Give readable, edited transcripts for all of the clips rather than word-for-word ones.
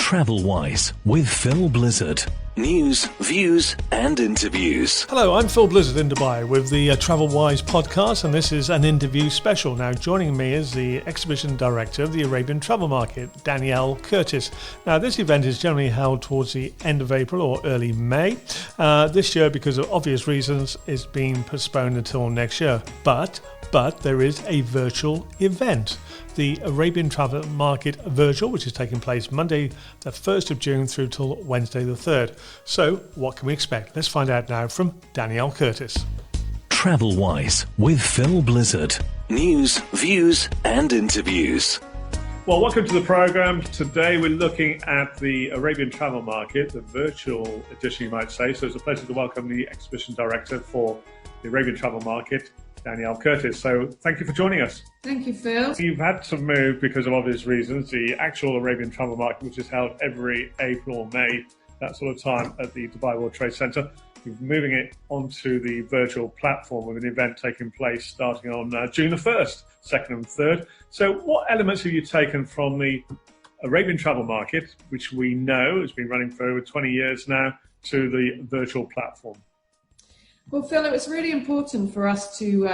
TravelWise with Phil Blizzard. News, views and interviews. Hello, I'm Phil Blizzard in Dubai with the TravelWise podcast, and this is an interview special. Now, joining me is the exhibition director of the Arabian Travel Market, Danielle Curtis. Now, this event is generally held towards the end of April or early May. This year, because of obvious reasons, is being postponed until next year. But there is a virtual event, the Arabian Travel Market Virtual, which is taking place Monday the 1st of June through till Wednesday the 3rd. So what can we expect? Let's find out now from Danielle Curtis. TravelWise with Phil Blizzard. News, views and interviews. Well, welcome to the program. Today we're looking at the Arabian Travel Market, the virtual edition you might say. So it's a pleasure to welcome the exhibition director for the Arabian Travel Market, Danielle Curtis. So thank you for joining us. Thank you, Phil. You've had to move because of obvious reasons. The actual Arabian Travel Market, which is held every April or May, that sort of time at the Dubai World Trade Center, we're moving it onto the virtual platform with an event taking place starting on June the 1st, 2nd and 3rd. So what elements have you taken from the Arabian Travel Market, which we know has been running for over 20 years now, to the virtual platform? Well, Phil, it was really important for us to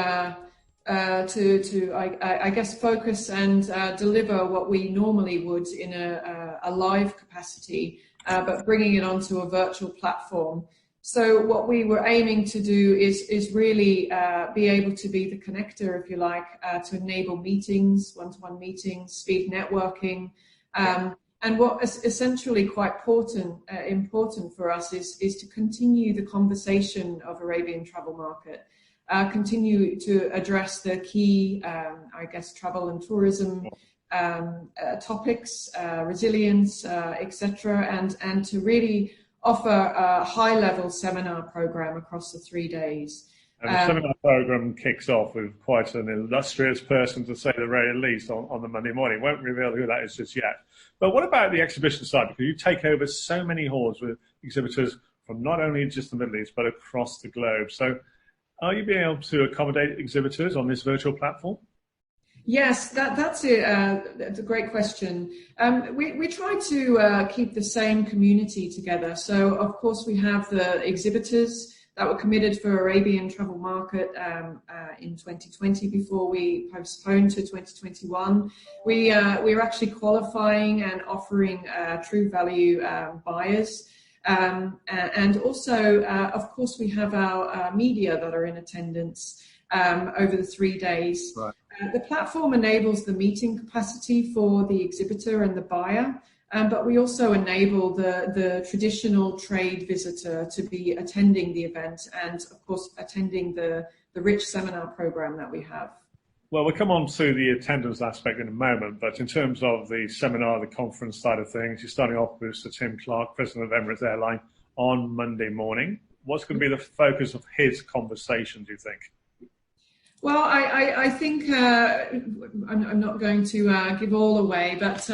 focus and deliver what we normally would in a live capacity, but bringing it onto a virtual platform. So what we were aiming to do is really be able to be the connector, if you like, to enable meetings, one-to-one meetings, speed networking. And what is essentially quite important for us is to continue the conversation of Arabian Travel Market, continue to address the key, travel and tourism topics, resilience, etc., and to really offer a high-level seminar program across the 3 days. And the seminar program kicks off with quite an illustrious person, to say the very least, on the Monday morning. Won't reveal who that is just yet. But what about the exhibition side? Because you take over so many halls with exhibitors from not only just the Middle East, but across the globe. So are you being able to accommodate exhibitors on this virtual platform? Yes, that's a great question. We try to keep the same community together. So, of course, we have the exhibitors that were committed for Arabian Travel Market in 2020 before we postponed to 2021. We're actually qualifying and offering true value buyers. And also, of course, we have our media that are in attendance over the 3 days. Right. The platform enables the meeting capacity for the exhibitor and the buyer, but we also enable the traditional trade visitor to be attending the event and, of course, attending the rich seminar program that we have. Well, we'll come on to the attendance aspect in a moment, but in terms of the seminar, the conference side of things, you're starting off with Sir Tim Clark, President of Emirates Airline, on Monday morning. What's going to be the focus of his conversation, do you think? Well, I think I'm not going to give all away, but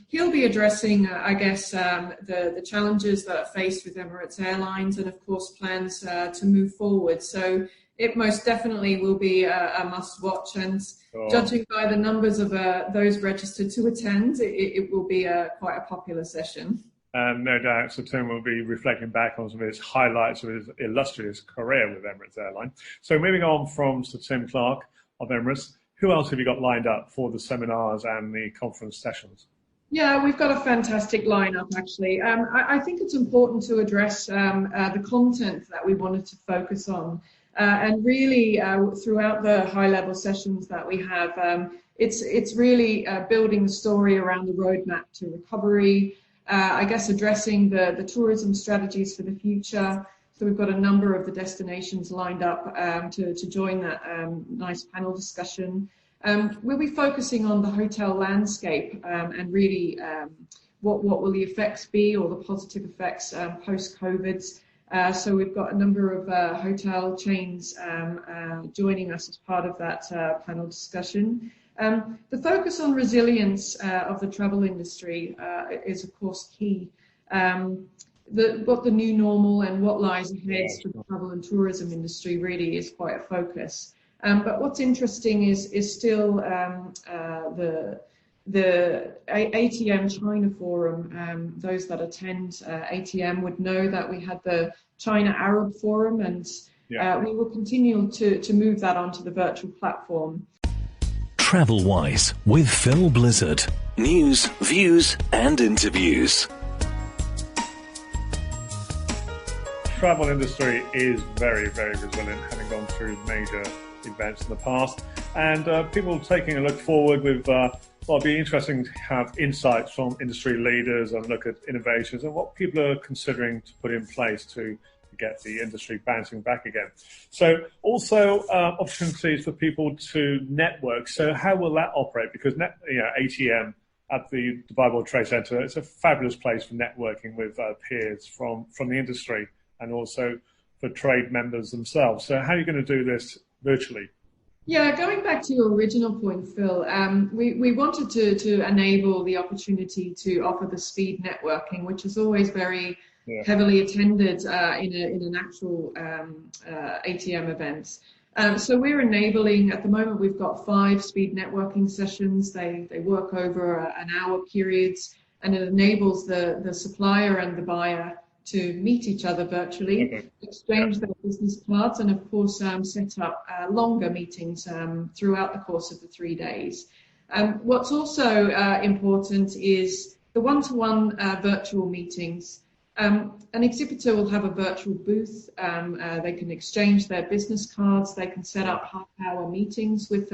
he'll be addressing, the challenges that are faced with Emirates Airlines and, of course, plans to move forward. So it most definitely will be a must-watch, and judging by the numbers of those registered to attend, it will be quite a popular session. And no doubt Sir Tim will be reflecting back on some of his highlights of his illustrious career with Emirates Airline. So moving on from Sir Tim Clark of Emirates, who else have you got lined up for the seminars and the conference sessions? Yeah, we've got a fantastic lineup, actually. I think it's important to address the content that we wanted to focus on. And really, throughout the high-level sessions that we have, it's really building the story around the roadmap to recovery, addressing the tourism strategies for the future. So we've got a number of the destinations lined up to join that nice panel discussion. We'll be focusing on the hotel landscape and really what will the effects be, or the positive effects post-COVID. So we've got a number of hotel chains joining us as part of that panel discussion. The focus on resilience of the travel industry is, of course, key. What the new normal and what lies ahead for the travel and tourism industry really is quite a focus. But what's interesting is still the ATM China Forum, those that attend ATM would know that we had the China Arab Forum, and we will continue to move that onto the virtual platform. TravelWise with Phil Blizzard. News, views and interviews. Travel industry is very, very resilient, having gone through major events in the past, and people taking a look forward with it'll be interesting to have insights from industry leaders and look at innovations and what people are considering to put in place to get the industry bouncing back again. So also opportunities for people to network. So how will that operate? Because ATM at the Dubai World Trade Center, it's a fabulous place for networking with peers from the industry and also for trade members themselves. So how are you going to do this virtually? Yeah, going back to your original point, Phil, we wanted to enable the opportunity to offer the speed networking, which is always very heavily attended in an actual ATM event. So we're enabling, at the moment we've got 5 speed networking sessions. They work over an hour periods, and it enables the supplier and the buyer to meet each other virtually, exchange their business cards, and of course set up longer meetings throughout the course of the 3 days. What's also important is the one-to-one virtual meetings. An exhibitor will have a virtual booth. They can exchange their business cards. They can set up half-hour meetings with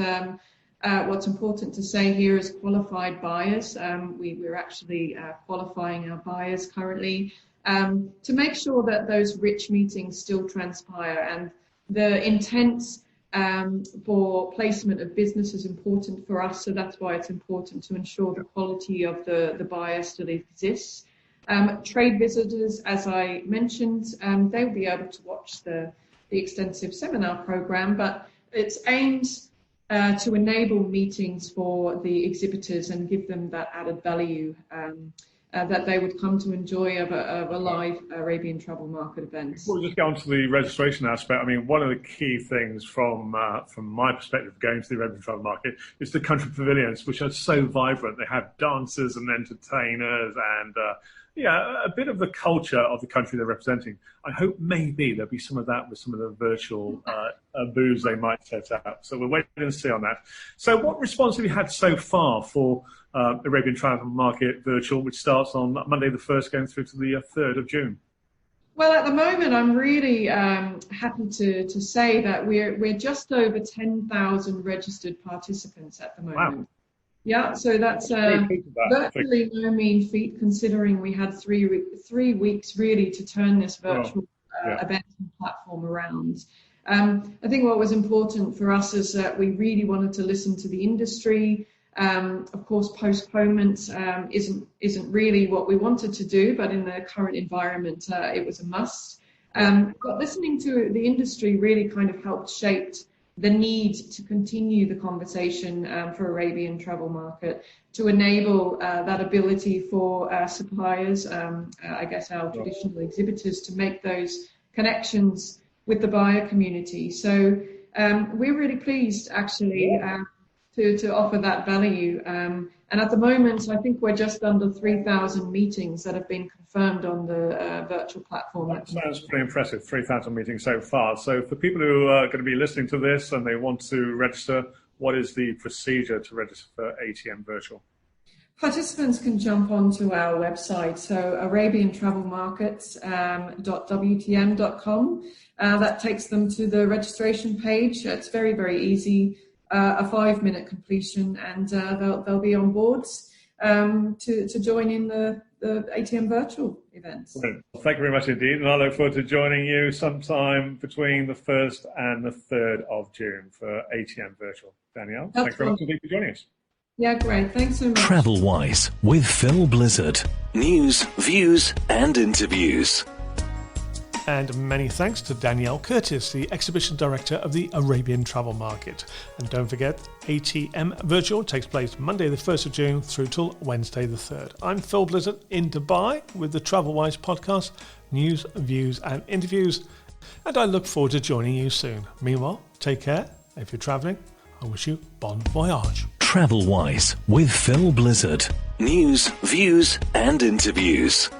what's important to say here is qualified buyers. We're actually qualifying our buyers currently to make sure that those rich meetings still transpire, and the intent for placement of business is important for us, so that's why it's important to ensure the quality of the buyer still exists. Trade visitors, as I mentioned, they'll be able to watch the extensive seminar program, but it's aimed to enable meetings for the exhibitors and give them that added value that they would come to enjoy of a live Arabian Travel Market event. We'll just go on to the registration aspect. I mean, one of the key things from my perspective going to the Arabian Travel Market is the country pavilions, which are so vibrant. They have dancers and entertainers and a bit of the culture of the country they're representing. I hope maybe there'll be some of that with some of the virtual booths they might set up. So we're waiting to see on that. So what response have you had so far for Arabian Travel Market Virtual, which starts on Monday the 1st going through to the 3rd of June? Well, at the moment, I'm really happy to say that we're just over 10,000 registered participants at the moment. Wow. Yeah, so that's virtually no mean feat, considering we had three weeks really to turn this virtual event and platform around. I think what was important for us is that we really wanted to listen to the industry. Of course, postponement isn't really what we wanted to do, but in the current environment, it was a must. But listening to the industry really kind of helped shape the need to continue the conversation for Arabian Travel Market, to enable that ability for suppliers, I guess our traditional exhibitors, to make those connections with the buyer community. So we're really pleased actually to offer that value. And at the moment, I think we're just under 3,000 meetings that have been confirmed on the virtual platform. That sounds pretty impressive, 3,000 meetings so far. So for people who are going to be listening to this and they want to register, what is the procedure to register for ATM Virtual? Participants can jump onto our website, so arabiantravelmarkets.wtm.com. That takes them to the registration page. It's very, very easy. A 5-minute completion, and they'll be on boards to join in the ATM virtual events. Brilliant. Thank you very much indeed, and I look forward to joining you sometime between the 1st and the 3rd of June for ATM virtual. Danielle, thanks very much indeed for joining us. Yeah, great. Thanks so much. TravelWise with Phil Blizzard. News, views and interviews. And many thanks to Danielle Curtis, the Exhibition Director of the Arabian Travel Market. And don't forget, ATM Virtual takes place Monday the 1st of June through till Wednesday the 3rd. I'm Phil Blizzard in Dubai with the TravelWise podcast, news, views and interviews. And I look forward to joining you soon. Meanwhile, take care. If you're travelling, I wish you bon voyage. TravelWise with Phil Blizzard. news, views, and interviews.